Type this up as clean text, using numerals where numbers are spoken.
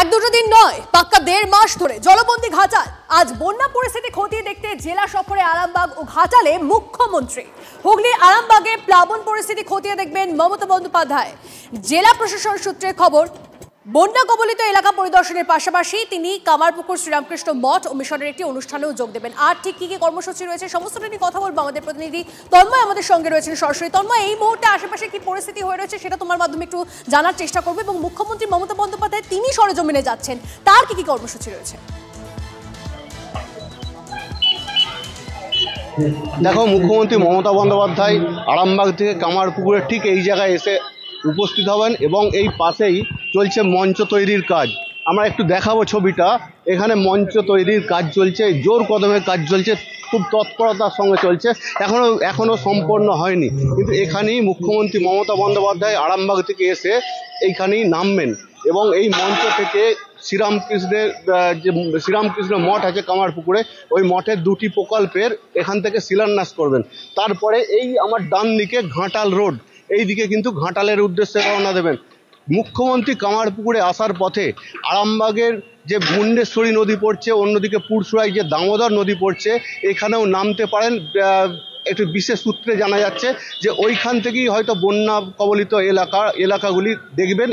এক দুটো দিন নয়, পাক্কা ১.৫ মাস ধরে জলবন্দী ঘাটাল। আজ বন্যা পরিস্থিতি খতিয়ে দেখতে জেলা সফরে আরামবাগ ও ঘাটালে মুখ্যমন্ত্রী। হুগলির আরামবাগে প্লাবন পরিস্থিতি খতিয়ে দেখবেন মমতা বন্দ্যোপাধ্যায়। জেলা প্রশাসন সূত্রে খবর, বন্যা কবলিত এলাকা পরিদর্শনের পাশাপাশি তিনি কামারপুকুর শ্রীরামকৃষ্ণ মঠ ও মিশনের একটি অনুষ্ঠানেও যোগ দেবেন। আর ঠিক কি কি কর্মসূচি রয়েছে সমস্তটা নিয়ে কথা বলবো। আমাদের প্রতিনিধি তন্ময় আমাদের সঙ্গে রয়েছেন সরাসরি। তন্ময়, এই মুহূর্তে আশেপাশে কি পরিস্থিতি হয়ে রয়েছে সেটা তোমার মাধ্যমে একটু জানার চেষ্টা করবো, এবং মুখ্যমন্ত্রী মমতা বন্দ্যোপাধ্যায় তিনি সরেজমিনে যাচ্ছেন, তার কি কি কর্মসূচি রয়েছে? দেখো, মুখ্যমন্ত্রী মমতা বন্দ্যোপাধ্যায় আরামবাগ থেকে কামারপুকুরের ঠিক এই জায়গায় এসে উপস্থিত হবেন এবং এই পাশেই চলছে মঞ্চ তৈরির কাজ। আমরা একটু দেখাবো ছবিটা। এখানে মঞ্চ তৈরির কাজ চলছে, জোর কদমে কাজ চলছে, খুব তৎপরতার সঙ্গে চলছে। এখনো সম্পন্ন হয়নি, কিন্তু এখানেই মুখ্যমন্ত্রী মমতা বন্দ্যোপাধ্যায় আরামবাগ থেকে এসে এইখানেই নামবেন এবং এই মঞ্চ থেকে শ্রীরামকৃষ্ণের যে শ্রীরামকৃষ্ণ মঠ আছে কামারপুকুরে, ওই মঠের 2টি প্রকল্পের এখান থেকে শিলান্যাস করবেন। তারপরে এই আমার ডান দিকে ঘাটাল রোড, এই দিকে কিন্তু ঘাটালের উদ্দেশ্যে রওনা দেবেন। মুখ্যমন্ত্রী কামারপুকুরে আসার পথে আরামবাগের যে মুন্ডেশ্বরী নদী পড়ছে, অন্যদিকে পুরসুরাই যে দামোদর নদী পড়ছে, এখানেও নামতে পারেন। একটু বিশেষ সূত্রে জানা যাচ্ছে যে ওইখান থেকেই হয়তো বন্যা কবলিত এলাকাগুলি দেখবেন।